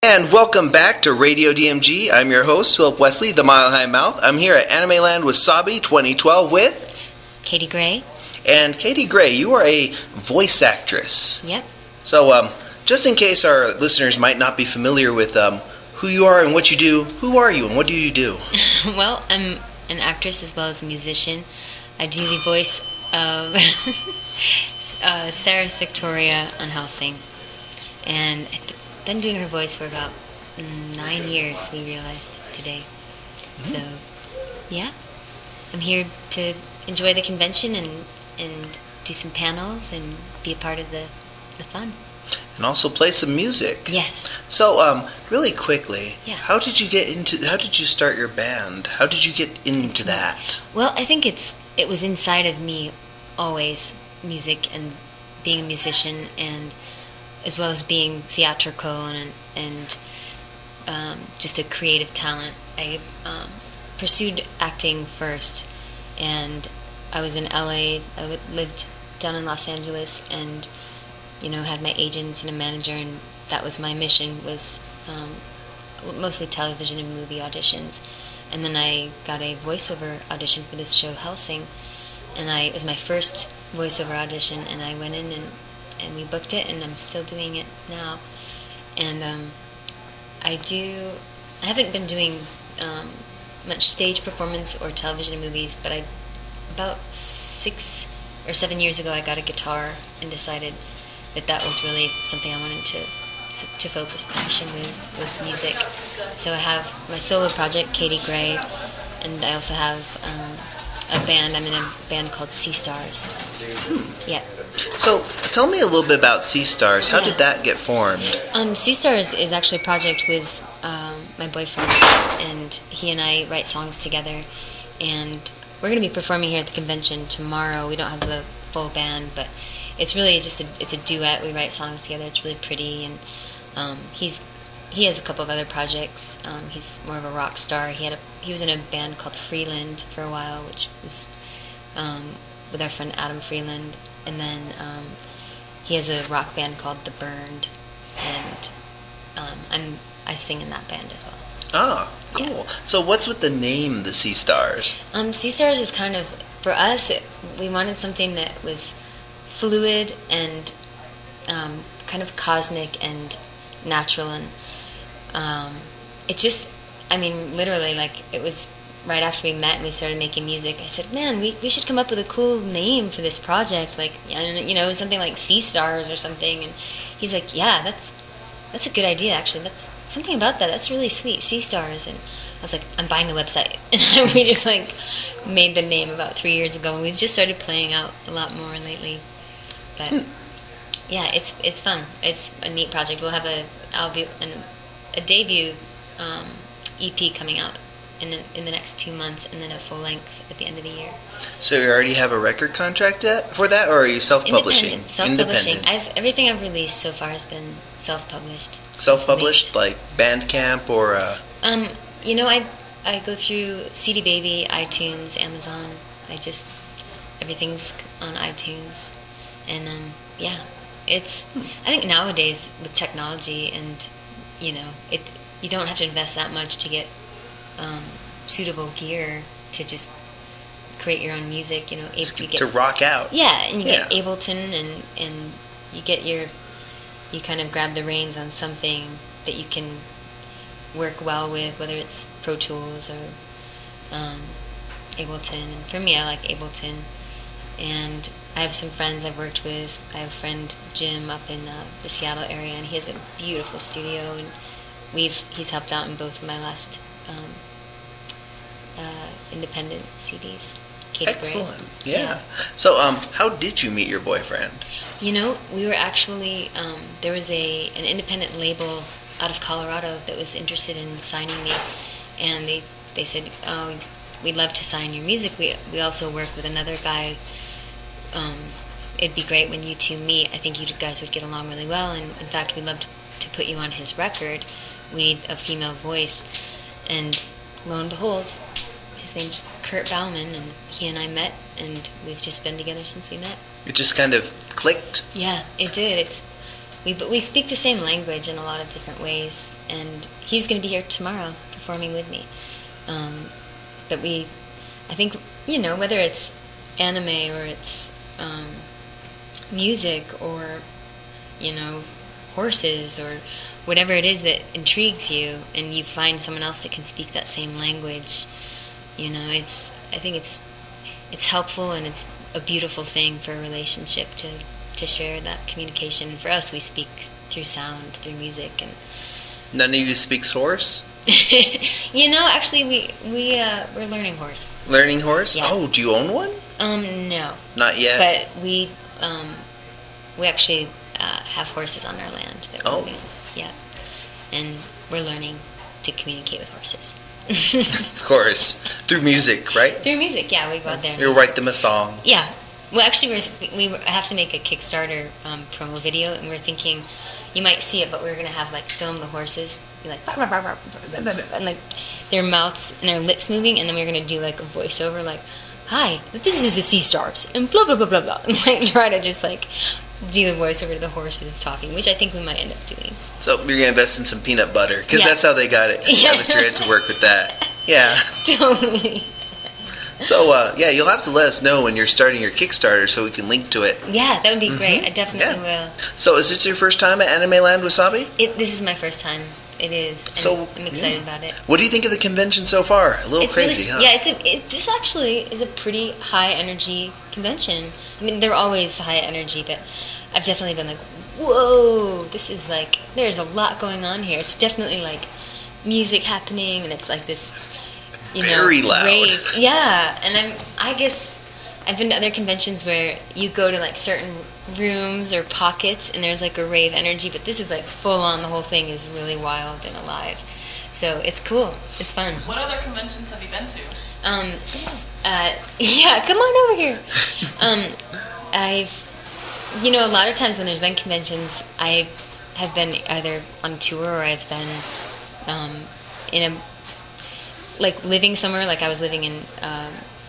And welcome back to Radio DMG. I'm your host, Philip Wesley, the Mile High Mouth. I'm here at Anime Land Wasabi 2012 with Katie Gray. And Katie Gray, you are a voice actress. Yep. So, just in case our listeners might not be familiar with who you are and what you do, who are you and what do you do? Well, I'm an actress as well as a musician. I do the voice of Sarah Victoria on Hellsing. And I've been doing her voice for about 9 years, we realized today. So, yeah. I'm here to enjoy the convention and do some panels and be a part of the fun. And also play some music. Yes. So, really quickly, yeah. How did you start your band? How did you get into that? Well, I think it was inside of me always, music and being a musician, and as well as being theatrical and just a creative talent. I pursued acting first, and I was in LA. I lived down in Los Angeles, and had my agents and a manager, and that was my mission, was mostly television and movie auditions. And then I got a voiceover audition for this show, Hellsing, and it was my first voiceover audition, and I went in and we booked it, and I'm still doing it now. And I haven't been doing much stage performance or television and movies, but about 6 or 7 years ago I got a guitar and decided that was really something I wanted to focus passion with, was music. So I have my solo project, Katie Gray, and I also have a band. I'm in a band called Sea Stars. Yeah. So tell me a little bit about Sea Stars. How did that get formed? Sea Stars is actually a project with my boyfriend, and he and I write songs together, and we're going to be performing here at the convention tomorrow. We don't have the full band, but it's really just it's a duet. We write songs together. It's really pretty, and he has a couple of other projects. He's more of a rock star. He was in a band called Freeland for a while, which was with our friend Adam Freeland, and then he has a rock band called The Burned, and I sing in that band as well. Ah, cool. Yeah. So what's with the name, the Sea Stars? Sea Stars is kind of, for us, we wanted something that was fluid and kind of cosmic and natural, and it just, literally, like, it was right after we met and we started making music. I said, man, we should come up with a cool name for this project, like, something like Sea Stars or something. And he's like, yeah, that's a good idea, actually. That's something about that's really sweet, Sea Stars. And I was like, I'm buying the website. And we just made the name about 3 years ago, and we've just started playing out a lot more lately. But yeah, it's fun. It's a neat project. We'll have a debut EP coming out in the next 2 months, and then a full length at the end of the year. So you already have a record contract for that, or are you self-publishing? Self-publishing. Everything I've released so far has been self-published. Self-published, like Bandcamp or? I go through CD Baby, iTunes, Amazon. Everything's on iTunes. And I think nowadays with technology and you don't have to invest that much to get suitable gear to just create your own music. To rock out. Yeah, and you get Ableton, and you kind of grab the reins on something that you can work well with, whether it's Pro Tools or Ableton. And for me, I like Ableton. And I have some friends I've worked with. I have a friend, Jim, up in the Seattle area, and he has a beautiful studio, and he's helped out in both of my last independent CDs. Katie Excellent. Yeah. So, how did you meet your boyfriend? We were actually there was an independent label out of Colorado that was interested in signing me, and they said, "Oh, we'd love to sign your music. We also work with another guy. It'd be great when you two meet. I think you guys would get along really well, and in fact, we'd love to put you on his record. We need a female voice." And lo and behold, his name's Kurt Bauman, and he and I met, and we've just been together since we met. It just kind of clicked? Yeah, it did. we speak the same language in a lot of different ways, and he's going to be here tomorrow performing with me. But I think, whether it's anime or it's music or, horses or whatever it is that intrigues you, and you find someone else that can speak that same language, I think it's helpful, and it's a beautiful thing for a relationship to share that communication. And for us, we speak through sound, through music. And none of you speaks horse? Actually, we're learning horse. Learning horse? Yeah. Oh, do you own one? No. Not yet? But we actually have horses on our land. Yeah. And we're learning to communicate with horses. Of course. Through music, right? Through music, yeah. We go out there. You'll write them a song. Yeah. Well, actually, we have to make a Kickstarter promo video, and we're thinking, you might see it, but we're going to have, film the horses, be like, bah, bah, bah, bah, bah, bah, and, their mouths and their lips moving, and then we're going to do, a voiceover, hi, this is the sea stars, and blah, blah, blah, blah, blah, and, try to just, do the voiceover to the horses talking, which I think we might end up doing. So you're going to invest in some peanut butter, because Yeah. that's how they got it. Yeah. Mr. had to work with that. Yeah. Totally. So, you'll have to let us know when you're starting your Kickstarter so we can link to it. Yeah, that would be great. I definitely will. So, is this your first time at Anime Land Wasabi? This is my first time. It is. And So, I'm excited about it. What do you think of the convention so far? A little It's crazy, really, huh? Yeah, this actually is a pretty high energy convention. I mean, they're always high energy, but I've definitely been whoa, this is there's a lot going on here. It's definitely music happening, and it's this, Very loud. rave. Yeah, and I guess I've been to other conventions where you go to certain rooms or pockets, and there's a rave energy, but this is full on. The whole thing is really wild and alive. So it's cool. It's fun. What other conventions have you been to? Yeah, come on over here. I've, a lot of times when there's been conventions, I have been either on tour or I've been in a, living somewhere. I was living in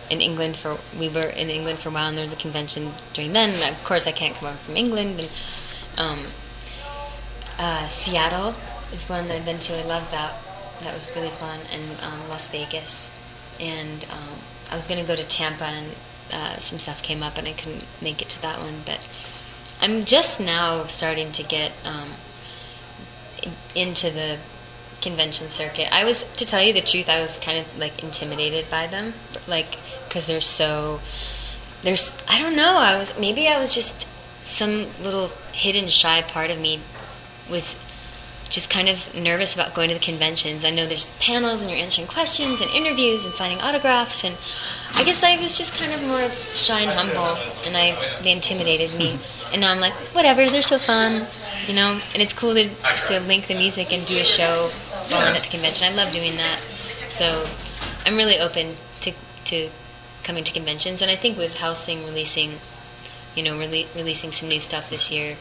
England we were in England for a while, and there was a convention during then. And of course, I can't come over from England. And Seattle is one that I've been to. I love that. That was really fun. And Las Vegas. And I was going to go to Tampa, and some stuff came up, and I couldn't make it to that one. But I'm just now starting to get into the convention circuit. To tell you the truth, I was kind of intimidated by them, because they're so. I don't know. I was just some little hidden shy part of me was just kind of nervous about going to the conventions. I know there's panels and you're answering questions and interviews and signing autographs, and I guess I was just kind of more shy and humble, and they intimidated me. And now I'm whatever, they're so fun, and it's cool to link the music and do a show while I'm at the convention. I love doing that. So I'm really open to coming to conventions, and I think with Hellsing releasing some new stuff this year.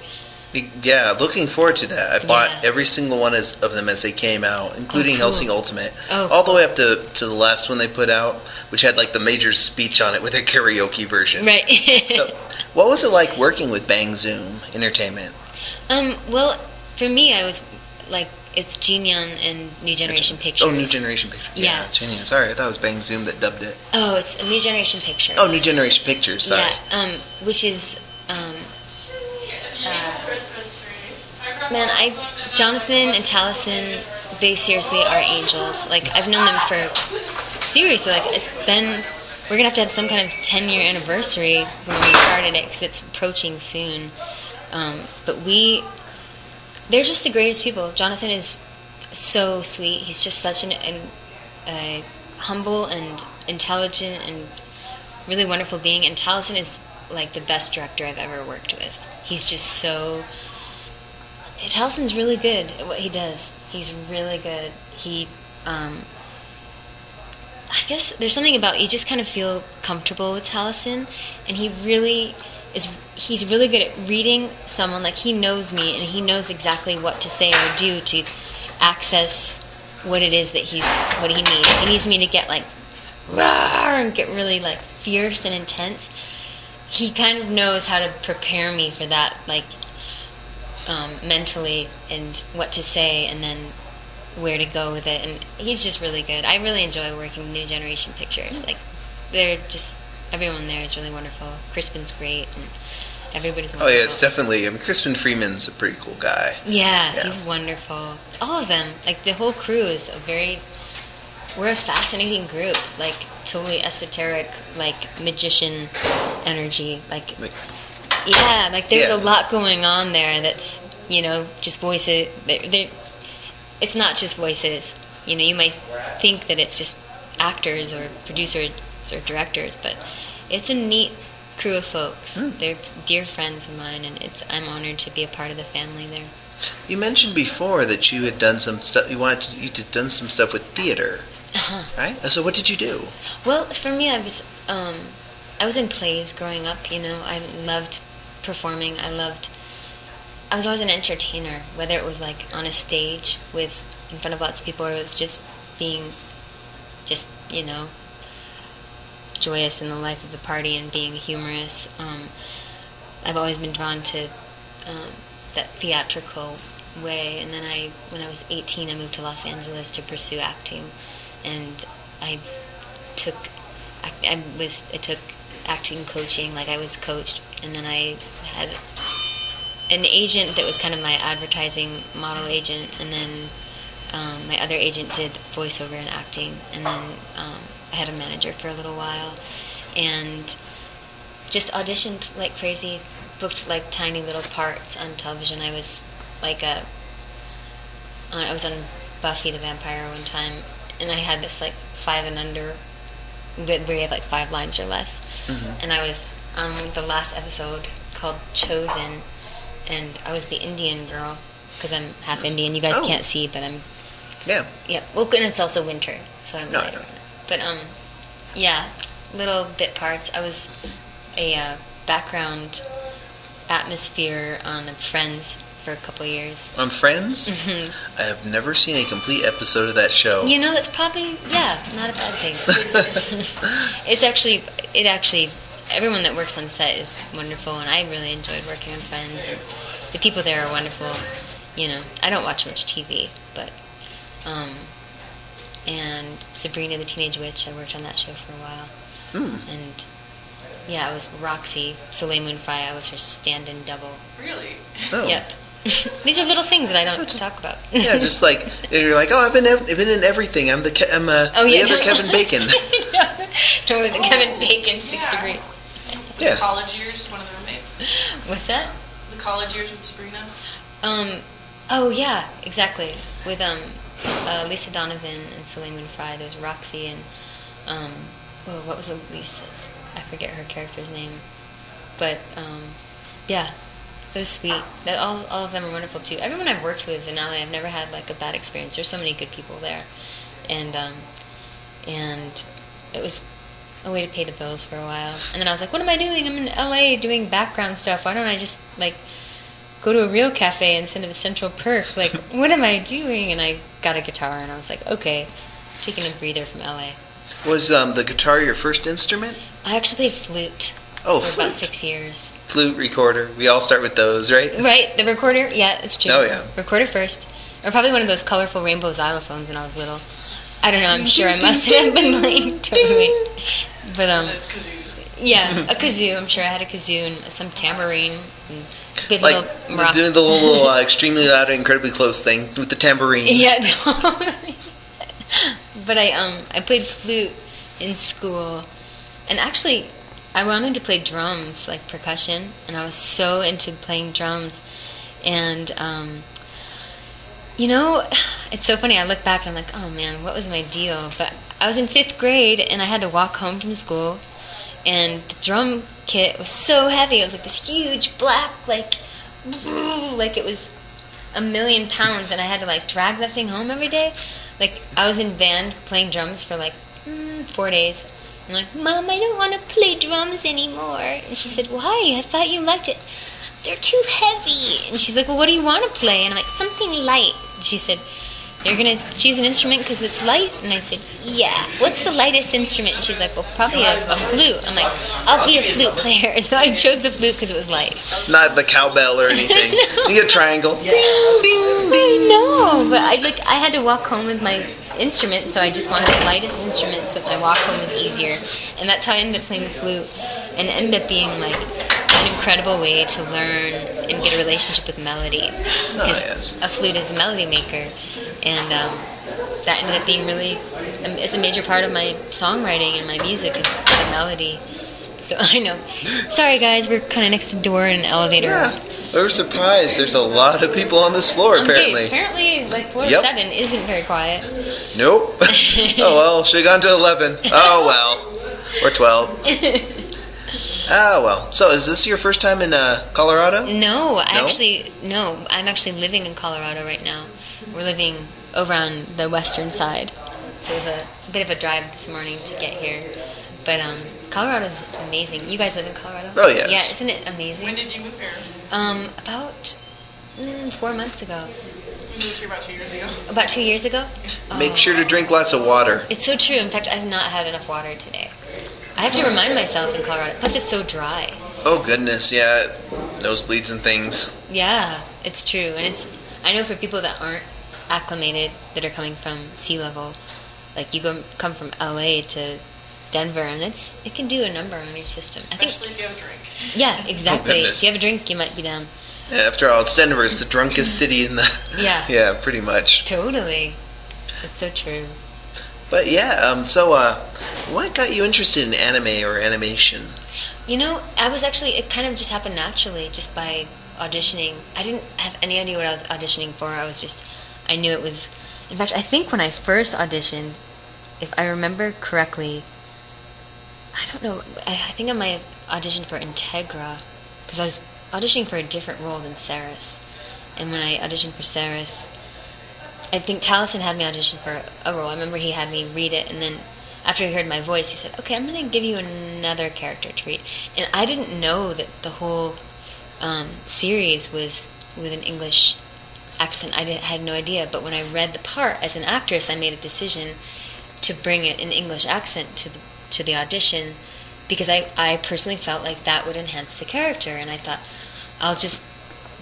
Yeah, looking forward to that. I bought Yeah. every single one of them as they came out, including cool. Hellsing Ultimate. Oh, all the cool. way up to the last one they put out, which had the major speech on it with a karaoke version. Right. So, what was it like working with Bang Zoom Entertainment? Well, for me, I was it's Genion and New Generation Pictures. Oh, New Generation Pictures. Yeah. Genion. Sorry, I thought it was Bang Zoom that dubbed it. Oh, it's New Generation Pictures. Oh, New Generation Pictures. Sorry. Yeah, which is man, Jonathan and Taliesin, they seriously are angels. I've known them for seriously. We're gonna have to have some kind of 10-year anniversary when we started it, because it's approaching soon. But they're just the greatest people. Jonathan is so sweet. He's just such a humble and intelligent and really wonderful being. And Taliesin is the best director I've ever worked with. He's just so. Taliesin's really good at what he does. He's really good. I guess there's something about you just kind of feel comfortable with Taliesin, and he really is. He's really good at reading someone. He knows me, and he knows exactly what to say or do to access what it is that what he needs. If he needs me to get rawr, and get really fierce and intense, he kind of knows how to prepare me for that mentally and what to say and then where to go with it. And he's just really good. I really enjoy working with New Generation Pictures. Like, they're just, everyone there is really wonderful. Crispin's great, and everybody's wonderful. Oh yeah, it's definitely. I mean, Crispin Freeman's a pretty cool guy. Yeah, he's wonderful. All of them, like the whole crew is we're a fascinating group. Like totally esoteric, like magician energy. Like there's a lot going on there. That's just voices. It's not just voices. You might think that it's just actors or producers or directors, but it's a neat crew of folks. They're dear friends of mine, and I'm honored to be a part of the family there. You mentioned before that you had done some stuff. You'd done some stuff with theater, right? So what did you do? Well, for me, I was in plays growing up. I loved performing. I was always an entertainer, whether it was like on a stage in front of lots of people, or it was just being joyous in the life of the party and being humorous. I've always been drawn to that theatrical way. And then when I was 18, I moved to Los Angeles to pursue acting, and I took acting coaching. Like, I was coached, and then I had an agent that was kind of my advertising model agent, and then my other agent did voiceover and acting, and then I had a manager for a little while, and just auditioned like crazy, booked like tiny little parts on television. I was I was on Buffy the Vampire one time, and I had this like 5 and under, where you have like 5 lines or less, and I was on the last episode called Chosen, and I was the Indian girl, because I'm half Indian. You guys can't see, but I'm... Yeah. Yeah. Well, and it's also winter, so I'm lighter. But, little bit parts. I was a background atmosphere on Friends for a couple of years. On Friends? Mm-hmm. I have never seen a complete episode of that show. That's probably, not a bad thing. It actually, everyone that works on set is wonderful, and I really enjoyed working on Friends, and the people there are wonderful. I don't watch much TV, but, and Sabrina the Teenage Witch, I worked on that show for a while. And, I was Roxy, Soleil Moon Frye, I was her stand-in double. Really? Oh. Yep. These are little things that I don't talk about. Yeah, just like, you're like, I've been in everything. I'm the other Kevin Bacon. Totally the Kevin Bacon 6 degree. Yeah. The college years, one of the roommates. What's that? The college years with Sabrina. Oh yeah, exactly. With Lisa Donovan and Soleil Moon Frye. There's Roxy and what was Lisa's? I forget her character's name. But it was sweet. All of them are wonderful too. Everyone I've worked with in LA, I've never had like a bad experience. There's so many good people there, and it was a way to pay the bills for a while. And then I was like, what am I doing? I'm in LA doing background stuff. Why don't I just like go to a real cafe instead of a Central Perk? Like, what am I doing? And I got a guitar, and I was like, okay, taking a breather from LA. Was the guitar your first instrument? I actually played flute. Oh, for flute. about 6 years. Flute, recorder. We all start with those, right? Right, the recorder. Yeah, it's true. Oh, yeah. Recorder first. Or probably one of those colorful rainbow xylophones when I was little. I don't know, I'm sure I must have been playing totally. But, those kazoos. Yeah, a kazoo. I'm sure I had a kazoo and some tambourine. And big like little rock. Doing the little extremely loud, incredibly close thing with the tambourine. Yeah, totally. But I played flute in school. And actually, I wanted to play drums, like percussion, and I was so into playing drums. And, it's so funny. I look back and I'm like, oh man, what was my deal? But I was in 5th grade, and I had to walk home from school, and the drum kit was so heavy. It was like this huge black, like it was 1,000,000 pounds, and I had to like drag that thing home every day. Like, I was in band playing drums for like 4 days. I'm like, Mom, I don't want to play drums anymore. And she said, why? I thought you liked it. They're too heavy. And she's like, well, what do you want to play? And I'm like, something light. And she said, you're going to choose an instrument because it's light? And I said, yeah. What's the lightest instrument? And she's like, well, probably a flute. I'm like, I'll be a flute player. So I chose the flute because it was light. Not the cowbell or anything. You get a triangle. Ding, ding, ding. I know, but I had to walk home with my instrument, so I just wanted the lightest instrument so that my walk home was easier. And that's how I ended up playing the flute. And it ended up being like an incredible way to learn and get a relationship with melody. Because a flute is a melody maker. And that ended up being really, it's a major part of my songwriting and my music is the melody. So I know. Sorry guys, we're kind of next to the door in an elevator. Yeah, we were surprised. There's a lot of people on this floor apparently. Apparently, like floor 7 isn't very quiet. Nope. Oh well, should have gone to 11. Oh well. Or 12. Oh well. So is this your first time in Colorado? No, I'm actually living in Colorado right now. We're living over on the western side. So it was a bit of a drive this morning to get here. But Colorado's amazing. You guys live in Colorado? Oh, yes. Yeah, isn't it amazing? When did you move here? About 4 months ago. You moved here about 2 years ago? About 2 years ago? Make sure to drink lots of water. It's so true. In fact, I've not had enough water today. I have to remind myself in Colorado. Plus, it's so dry. Oh, goodness, yeah. Nosebleeds and things. Yeah, it's true. And I know for people that aren't acclimated, that are coming from sea level, like you come from LA to Denver, and it can do a number on your system. Especially if you have a drink. Yeah, exactly. Oh, if you have a drink, you might be down. Yeah, after all, it's Denver. It's the drunkest city in the... Yeah. Yeah, pretty much. Totally. It's so true. But yeah, what got you interested in anime or animation? You know, it kind of just happened naturally, just by auditioning. I didn't have any idea what I was auditioning for. I knew it was... In fact, I think when I first auditioned, if I remember correctly, I don't know, I think I might have auditioned for Integra, because I was auditioning for a different role than Saris. And when I auditioned for Saris, I think Taliesin had me audition for a role. I remember he had me read it, and then after he heard my voice, he said, okay, I'm going to give you another character to read. And I didn't know that the whole series was with an English accent. I had no idea, but when I read the part as an actress, I made a decision to bring it in English accent to the audition, because I personally felt like that would enhance the character, and I thought, I'll just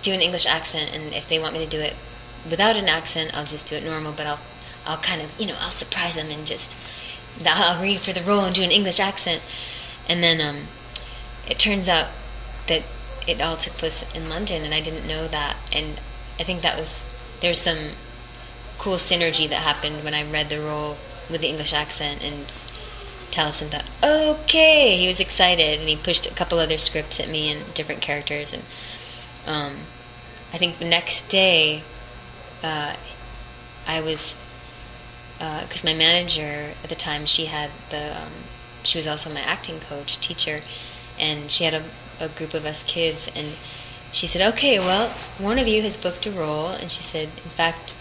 do an English accent, and if they want me to do it without an accent, I'll just do it normal, but I'll kind of, I'll surprise them and just, I'll read for the role and do an English accent. And then it turns out that it all took place in London, and I didn't know that, and I think there's some cool synergy that happened when I read the role with the English accent, and Taliesin thought, okay, he was excited, and he pushed a couple other scripts at me and different characters, and I think the next day I was, because my manager at the time, she was also my acting coach, teacher, and she had a group of us kids, and she said, okay, well, one of you has booked a role, and she said, in fact,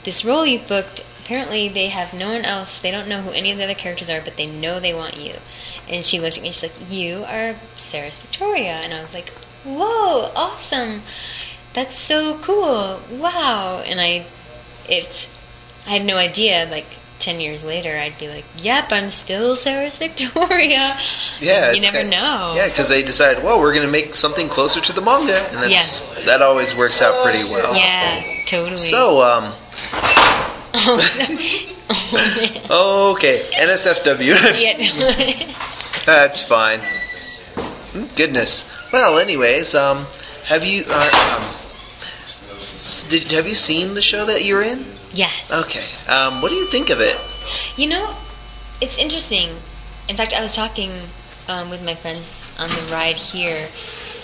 this role you've booked, apparently they have no one else, they don't know who any of the other characters are, but they know they want you. And she looked at me, she's like, you are Saris Victoria. And I was like, whoa, awesome, that's so cool, wow. And I had no idea, like 10 years later, I'd be like, yep, I'm still Saris Victoria. Yeah, you never know. Yeah, because they decide, well, we're going to make something closer to the manga, and that always works out pretty well. Yeah, totally. So, okay, NSFW. Yeah. That's fine. Goodness. Well, anyways, have you seen the show that you're in? Yes. Okay. What do you think of it? It's interesting. In fact, I was talking with my friends on the ride here,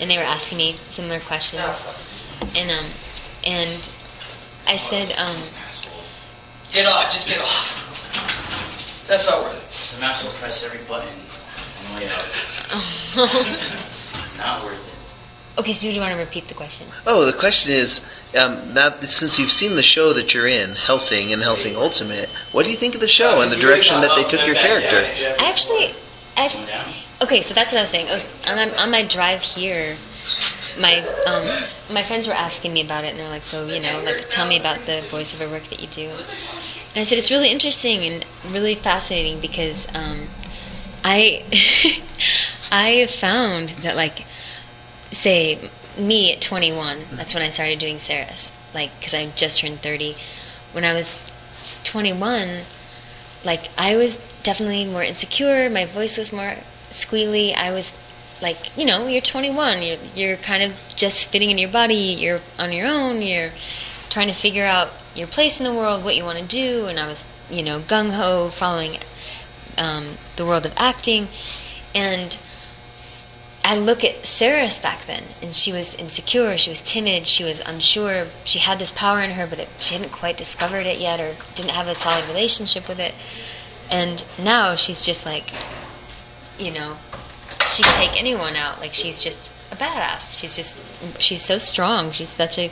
and they were asking me similar questions, and I said, get off, just get off. That's not worth it. Just a mouse will press every button on the way out. Not worth it. Okay, so do you want to repeat the question? Oh, the question is, now since you've seen the show that you're in, Hellsing and Hellsing Ultimate, what do you think of the show and the direction that they took your character? Okay, so that's what I was saying. On my drive here, my friends were asking me about it, and they're like, so, like, tell me about the voiceover work that you do. And I said, it's really interesting and really fascinating because I have found that, like, say, me at 21, that's when I started doing Ceres, like, because I just turned 30. When I was 21, like, I was definitely more insecure, my voice was more squealy. I was like, you're 21, you're kind of just fitting in your body, you're on your own, you're trying to figure out your place in the world, what you want to do, and I was, gung-ho, following the world of acting, and I look at Ceres back then, and she was insecure, she was timid, she was unsure, she had this power in her, but she hadn't quite discovered it yet, or didn't have a solid relationship with it, and now she's just like, she can take anyone out. Like, she's just a badass. She's so strong. She's such a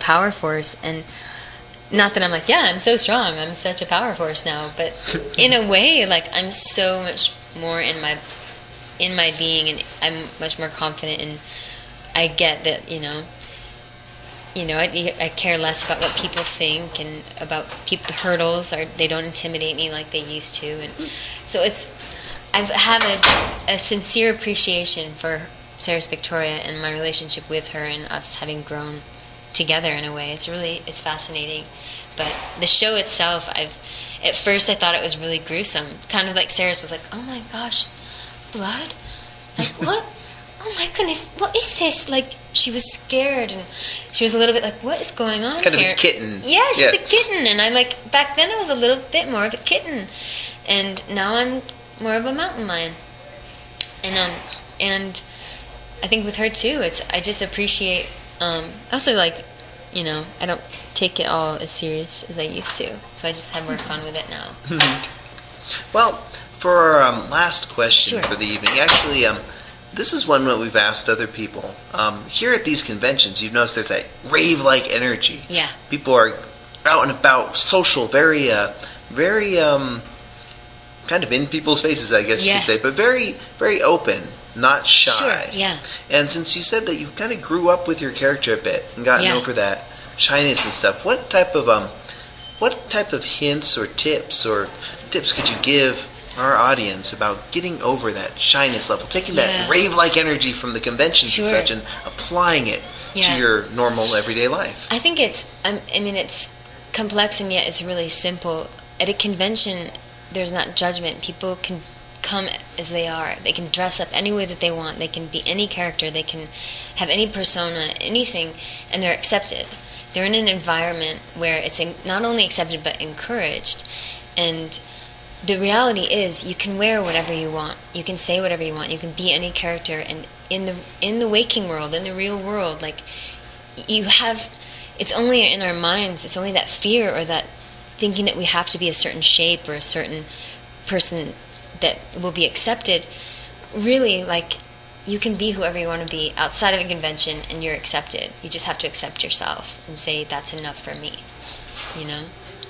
power force. And not that I'm like, yeah, I'm so strong, I'm such a power force now. But in a way, like, I'm so much more in my being, and I'm much more confident. And I get that, I care less about what people think and about the hurdles. They don't intimidate me like they used to. And so I have a sincere appreciation for Ceres Victoria and my relationship with her and us having grown together in a way. It's fascinating. But the show itself, at first I thought it was really gruesome. Kind of like Ceres was like, oh my gosh, blood? Like, what? Oh my goodness, what is this? Like, she was scared, and she was a little bit like, what is going on kind here? Of a kitten. Yeah, she was a kitten, and back then I was a little bit more of a kitten. And now I'm more of a mountain lion. And I think with her too, I just appreciate, also, like, I don't take it all as serious as I used to, so I just have more fun with it now. Well, for our last question Sure. for the evening, actually, this is one that we've asked other people. Here at these conventions, you've noticed there's that rave-like energy. Yeah. People are out and about, social, very, kind of in people's faces, I guess you could say, but very, very open, not shy. Sure, yeah. And since you said that you kind of grew up with your character a bit and gotten over that shyness and stuff, what type of hints or tips could you give our audience about getting over that shyness level, taking that rave-like energy from the conventions and such, and applying it to your normal everyday life? I think it's complex, and yet it's really simple. At a convention, there's not judgment. People can come as they are. They can dress up any way that they want. They can be any character. They can have any persona, anything, and they're accepted. They're in an environment where it's not only accepted but encouraged. And the reality is, you can wear whatever you want. You can say whatever you want. You can be any character. And in the waking world, in the real world, like, it's only in our minds. It's only that fear or that thinking that we have to be a certain shape or a certain person that will be accepted. Really, like, you can be whoever you want to be outside of a convention, and you're accepted. You just have to accept yourself and say, that's enough for me,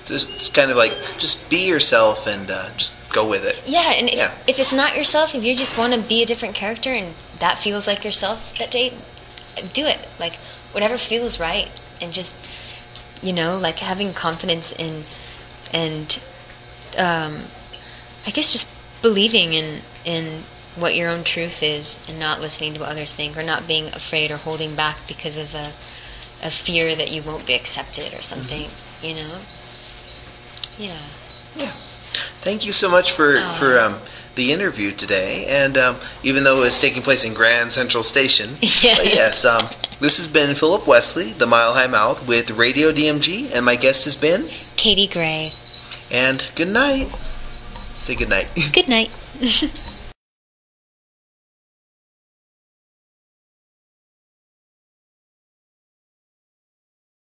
It's kind of like, just be yourself and just go with it. Yeah, and if it's not yourself, if you just want to be a different character and that feels like yourself that day, do it. Like, whatever feels right, and just, like, having confidence in, and I guess just believing in what your own truth is, and not listening to what others think, or not being afraid or holding back because of a fear that you won't be accepted or something, Yeah. Thank you so much for the interview today, and even though it was taking place in Grand Central Station, but yes, this has been Philip Wesley, the Mile High Mouth, with Radio DMG, and my guest has been Katie Gray. And good night. Say good night. Good night.